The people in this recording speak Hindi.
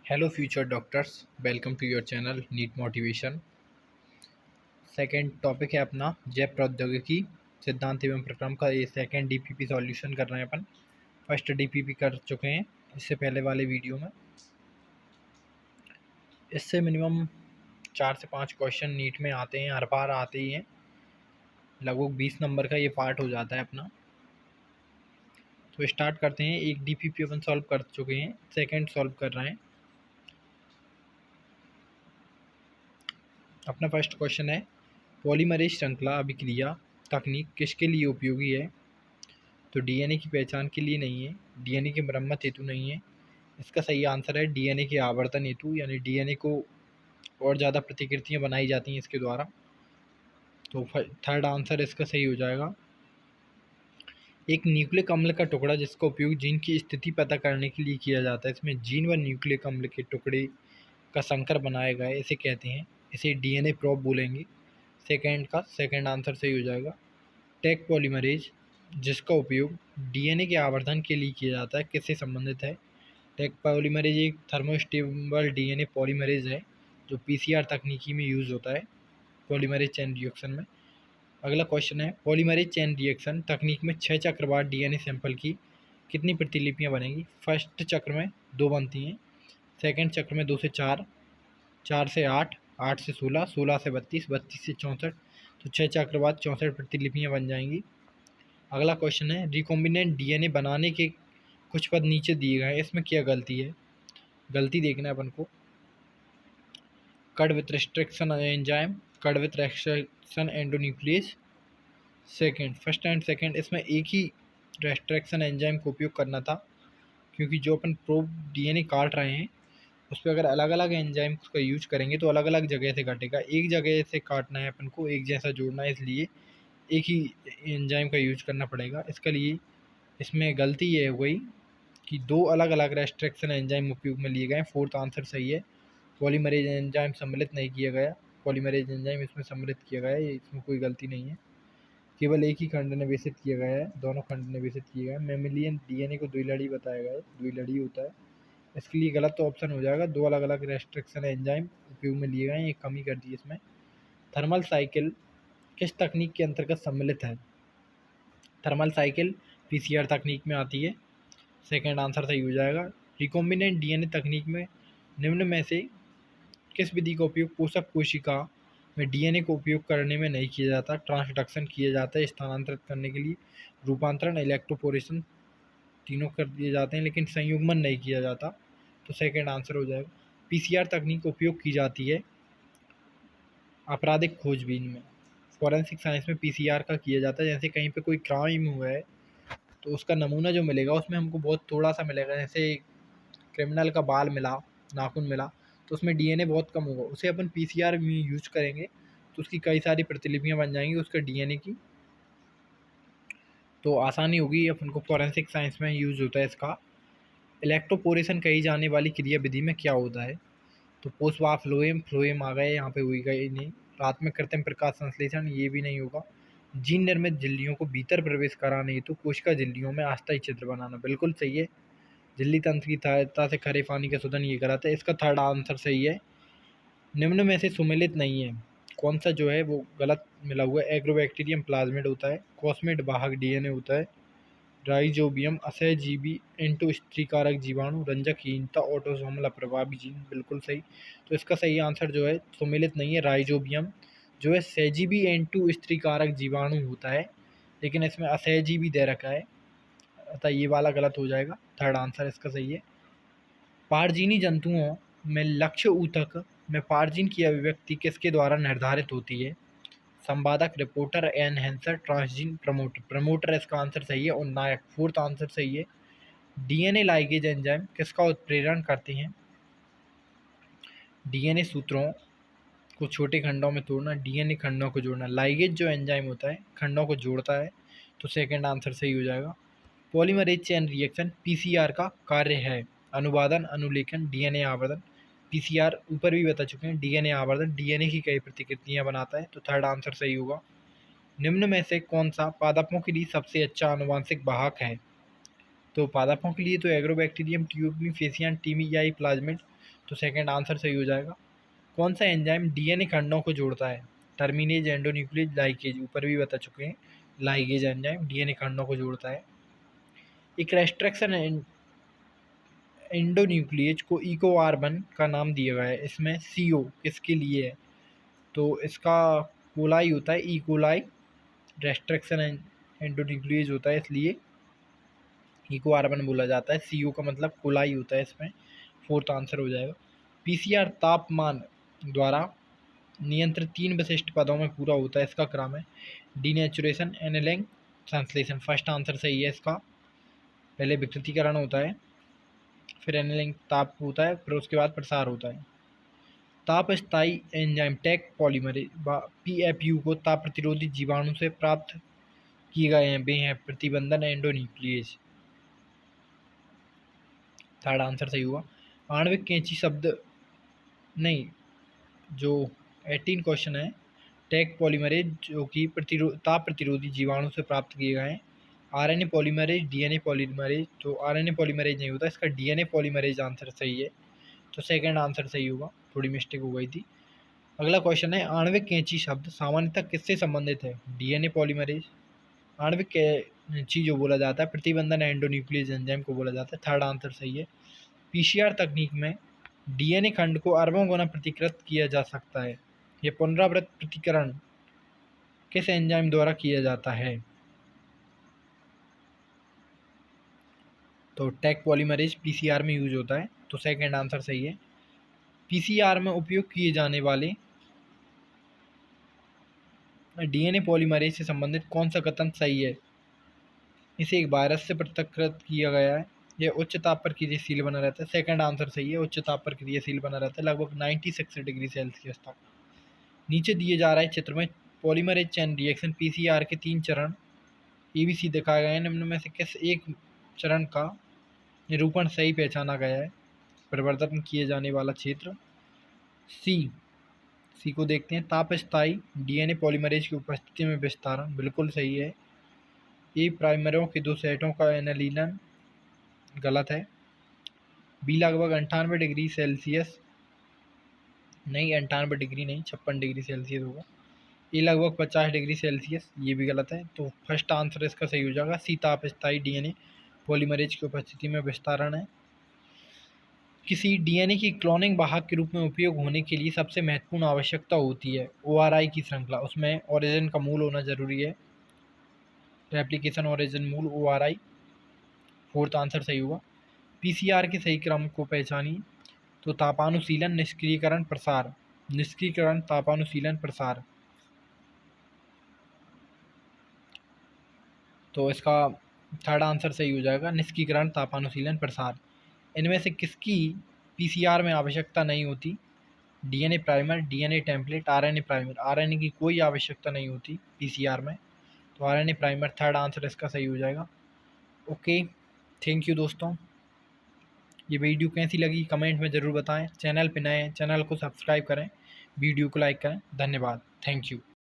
Hello, future doctors. Welcome to your channel NEET motivation. Second topic है अपना जैव प्रौद्योगिकी सिद्धांत एवं प्रक्रम का। ये सेकेंड डीपीपी सॉल्यूशन कर रहे हैं अपन। फर्स्ट डीपीपी कर चुके हैं इससे पहले वाले वीडियो में। इससे मिनिमम 4 से 5 क्वेश्चन नीट में आते हैं, हर बार आते ही हैं। लगभग 20 नंबर का ये पार्ट हो जाता है अपना। तो स्टार्ट करते हैं। एक डीपीपी अपन सॉल्व कर चुके हैं, सेकेंड सॉल्व कर रहे हैं। अपना फर्स्ट क्वेश्चन है, पॉलीमरेज श्रृंखला अभिक्रिया तकनीक किसके लिए उपयोगी है? तो डीएनए की पहचान के लिए नहीं है, डीएनए की मरम्मत हेतु नहीं है। इसका सही आंसर है डीएनए के आवर्तन हेतु, यानी डीएनए को और ज़्यादा प्रतिकृतियाँ बनाई जाती हैं इसके द्वारा। तो थर्ड आंसर इसका सही हो जाएगा। एक न्यूक्लिक अम्ल का टुकड़ा जिसका उपयोग जीन की स्थिति पता करने के लिए किया जाता है, इसमें जीन व न्यूक्लिक अम्ल के टुकड़े का संकर बनाया गया है, इसे कहते हैं, इसे डीएनए प्रोब बोलेंगे। सेकेंड आंसर सही हो जाएगा। टेक पॉलीमरेज जिसका उपयोग डीएनए के आवर्धन के लिए किया जाता है, किससे संबंधित है? टेक पॉलीमरेज एक थर्मोस्टेबल डीएनए पॉलीमरेज है जो पीसीआर तकनीकी में यूज़ होता है पॉलीमरेज चेन रिएक्शन में। अगला क्वेश्चन है, पॉलीमरेज चेन रिएक्शन तकनीक में 6 चक्र बाद डीएनए सैंपल की कितनी प्रतिलिपियां बनेंगी? फर्स्ट चक्र में 2 बनती हैं, सेकंड चक्र में 2 से 4, 4 से 8, 8 से 16, 16 से 32, 32 से 64। तो 6 चक्र बाद 64 प्रतिलिपियां बन जाएंगी। अगला क्वेश्चन है, रिकॉम्बिनेंट डीएनए बनाने के कुछ पद नीचे दिए गए हैं, इसमें क्या गलती है? गलती देखना है अपन को। Cut with restriction enzyme, cut with restriction endonuclease. First and second, इसमें एक ही रेस्ट्रिक्शन एंजाइम का उपयोग करना था, क्योंकि जो अपन प्रोब डीएनए काट रहे हैं उस पर अगर अलग अलग एंजाइम का यूज करेंगे तो अलग अलग जगह से काटेगा। एक जगह से काटना है अपन को, एक जैसा जोड़ना है, इसलिए एक ही एंजाइम का यूज करना पड़ेगा। इसके लिए इसमें गलती ये हो गई कि 2 अलग अलग रेस्ट्रिक्शन एंजाइम उपयोग में लिए गए। फोर्थ आंसर सही है। पॉलीमरेज एंजाइम सम्मिलित नहीं किया गया, पॉलीमरेज एंजाइम इसमें सम्मिलित किया गया है, इसमें कोई गलती नहीं है। केवल एक ही खंड निवेशित किया गया है, दोनों खंड निवेशित किए गए हैं। मेमिलियन डीएनए को द्विलड़ी बताया गया है, द्विलड़ी होता है। इसके लिए गलत तो ऑप्शन हो जाएगा, 2 अलग अलग रेस्ट्रिक्शन एंजाइम उपयोग में लिए गए हैं, एक कमी कर दी इसमें। थर्मल साइकिल किस तकनीक के अंतर्गत सम्मिलित है? थर्मल साइकिल पीसीआर तकनीक में आती है, सेकंड आंसर सही हो जाएगा। रिकॉम्बिनेंट डीएनए तकनीक में निम्न में से किस विधि का उपयोग पोषक कोशिका में डीएनए को उपयोग करने में नहीं किया जाता? ट्रांसडक्शन किया जाता है स्थानांतरित करने के लिए, रूपांतरण, इलेक्ट्रोपोरेशन, तीनों कर दिए जाते हैं, लेकिन संयुग्मन नहीं किया जाता। तो सेकंड आंसर हो जाएगा। पीसीआर तकनीक का उपयोग की जाती है आपराधिक खोजबीन में, फॉरेंसिक साइंस में पीसीआर का किया जाता है। जैसे कहीं पे कोई क्राइम हुआ है तो उसका नमूना जो मिलेगा उसमें हमको बहुत थोड़ा सा मिलेगा। जैसे क्रिमिनल का बाल मिला, नाखून मिला, तो उसमें डीएनए बहुत कम होगा, उसे अपन पीसीआर में यूज करेंगे तो उसकी कई सारी प्रतिलिपियां बन जाएंगी उसके डीएनए की, तो आसानी होगी। अपन को फॉरेंसिक साइंस में यूज होता है इसका। इलेक्ट्रोपोरेशन कही जाने वाली क्रिया विधि में क्या होता है? तो पोस्वा फ्लोएम, फ्लोएम आ गए यहाँ पे, हुई गई नहीं। रात में कृत्रिम प्रकाश संश्लेषण, ये भी नहीं होगा। जीन निर्मित झिल्लियों को भीतर प्रवेश कराने हेतु कोशिका झिल्लियों में अस्थायी छिद्र बनाना, बिल्कुल सही है। झिल्ली तंत्र की सहायता से खरे पानी का शोधन ये कराता है, इसका थर्ड आंसर सही है। निम्न में से सुमेलित नहीं है, कौन सा जो है वो गलत मिला हुआ है? एग्रोबैक्टीरियम प्लाज्मिड होता है, कॉस्मिड वाहक डीएनए होता है, राइजोबियम असहजीवी एंटो स्त्रीकारक जीवाणु, रंजकहीनता, ऑटोसोमल अप्रभावी जीन, बिल्कुल सही। तो इसका सही आंसर जो है सुमेलित नहीं है, राइजोबियम जो है सहजीवी एंटो स्त्रीकारक जीवाणु होता है, लेकिन इसमें असहजीवी दे रखा है, अतः ये वाला गलत हो जाएगा। थर्ड आंसर इसका सही है। पारजीनी जंतुओं में लक्ष्य ऊतक में पारजीन की अभिव्यक्ति किसके द्वारा निर्धारित होती है? संवादक, reporter, enhancer, transgene promoter, promoter इसका आंसर सही है। और नायक फोर्थ आंसर सही है। डीएनए लाइगेज एंजाइम किसका उत्प्रेरण करते हैं? डीएनए सूत्रों को छोटे खंडों में तोड़ना, डीएनए खंडों को जोड़ना। लाइगेज जो एंजाइम होता है खंडों को जोड़ता है, तो सेकंड आंसर सही हो जाएगा। पॉलीमरेज चेन रिएक्शन पीसीआर का कार्य है, अनुवादन, अनुलेखन, डीएनए आवर्धन। पीसीआर ऊपर भी बता चुके हैं, डीएनए आवर्धन डीएनए की कई प्रतिकृतियां बनाता है, तो थर्ड आंसर सही होगा। निम्न में से कौन सा पादपों के लिए सबसे अच्छा आनुवांशिक वाहक है? तो पादपों के लिए तो एग्रोबैक्टीरियम ट्यूबरक्लिफेसियन टीमियाई प्लाज्मिड, तो सेकंड आंसर सही हो जाएगा। कौन सा एंजाइम डीएनए खंडों को जोड़ता है? टर्मिनेज, एंडोन्यूक्लियस, लाइगेज, ऊपर भी बता चुके हैं। लाइगेज एंजाइम डीएनए खंडों को जोड़ता है। एक रेस्ट्रिक्शन एंडोन्यूक्लियस को इकोआर1 का नाम दिया गया है, इसमें सीओ किसके लिए है? तो इसका कोलाई होता है, ई कोलाई रेस्ट्रिक्शन एंडोन्यूक्लियस होता है, इसलिए इकोआर1 बोला जाता है। सीओ का मतलब कोलाई होता है इसमें। फोर्थ आंसर हो जाएगा। पीसीआर तापमान द्वारा नियंत्रित 3 विशिष्ट पदों में पूरा होता है, इसका क्रम है denaturation, annealing, translation. First answer सही है इसका। पहले विकृतीकरण होता है, फिर एनेलिंग ताप होता है, फिर उसके बाद प्रसार होता है। ताप स्थायी एंजाइम टैक पॉलीमरेज पीएफयू को ताप प्रतिरोधी जीवाणु से प्राप्त किए गए हैं, वे हैं प्रतिबंधन एंडोन्यूक्लियस। थर्ड आंसर सही हुआ। आणविक कैंची शब्द नहीं, जो 18 क्वेश्चन है, टैक पॉलीमरेज जो कि ताप प्रतिरोधी जीवाणु से प्राप्त किए गए हैं। आरएनए पॉलीमरेज, डीएनए पॉलीमरेज, तो आरएनए पॉलीमरेज नहीं होता, इसका डीएनए पॉलीमरेज आंसर सही है। तो सेकंड आंसर सही होगा, थोड़ी मिस्टेक हो गई थी। अगला क्वेश्चन है, आणविक कैंची शब्द सामान्यतः किससे संबंधित है? DNA polymerase. आणविक कैंची जो बोला जाता है प्रतिबंधन एंडोन्यूक्लियस एंजाइम को बोला जाता है। थर्ड आंसर सही है। पीसीआर तकनीक में डीएनए खंड को अरबों गुना प्रतिकृत किया जा सकता है। यह पुनरावृत्त प्रतिकरण किस एंजाइम द्वारा किया जाता है? तो टैक पॉलीमरेज पीसीआर में यूज होता है, तो सेकंड आंसर सही है। पीसीआर में उपयोग किए जाने वाले डीएनए पॉलीमरेज से संबंधित कौन सा कथन सही है? इसे एक वायरस से पृथक्कृत किया गया है, यह उच्च ताप पर क्रियाशील बना रहता है। सेकंड आंसर सही है, उच्च ताप पर क्रियाशील बना रहता है, लगभग 96 डिग्री सेल्सियस तक। नीचे दिए जा रहे चित्र में पॉलीमरेज चेन रिएक्शन पीसीआर के 3 चरण एबीसी दिखाए गए हैं, निम्न में से किस एक चरण का निरूपण सही पहचाना गया है? परिवर्तन किए जाने वाला क्षेत्र सी को देखते हैं। ताप स्थायी डीएनए पॉलीमरेज की उपस्थिति में विस्तारण, बिल्कुल सही है। ए प्राइमरों के 2 सेटों का एनालिनन, गलत है। बी लगभग 98 डिग्री सेल्सियस, नहीं 98 डिग्री नहीं, 56 डिग्री सेल्सियस होगा। ए लगभग 50 डिग्री सेल्सियस, ये भी गलत है। तो फर्स्ट आंसर इसका सही हो जाएगा, सी ताप स्थायी डीएनए पॉलीमरेज की उपस्थिति में विस्तारण है। किसी डीएनए की क्लोनिंग वाहक के रूप में उपयोग होने के लिए सबसे महत्वपूर्ण आवश्यकता होती है ओआरआई की श्रृंखला, उसमें ओरिजिन का मूल होना जरूरी है। रेप्लिकेशन ओरिजिन मूल ओआरआई, फोर्थ आंसर सही होगा। पीसीआर के सही क्रम को पहचानिए। तो तापानुशीलन, निष्क्रियकरण, प्रसार। निष्क्रियकरण, तापानुशीलन, प्रसार। तो इसका थर्ड आंसर सही हो जाएगा, निष्क्रियकरण, तापानुशीलन, प्रसार। इनमें से किसकी पीसीआर में आवश्यकता नहीं होती? DNA primer, DNA template, RNA primer. RNA की कोई आवश्यकता नहीं होती पीसीआर में, तो आरएनए प्राइमर थर्ड आंसर इसका सही हो जाएगा। ओके, थैंक यू दोस्तों। ये वीडियो कैसी लगी कमेंट में ज़रूर बताएं। चैनल पे नए हैं, चैनल को सब्सक्राइब करें, वीडियो को लाइक करें। धन्यवाद, थैंक यू।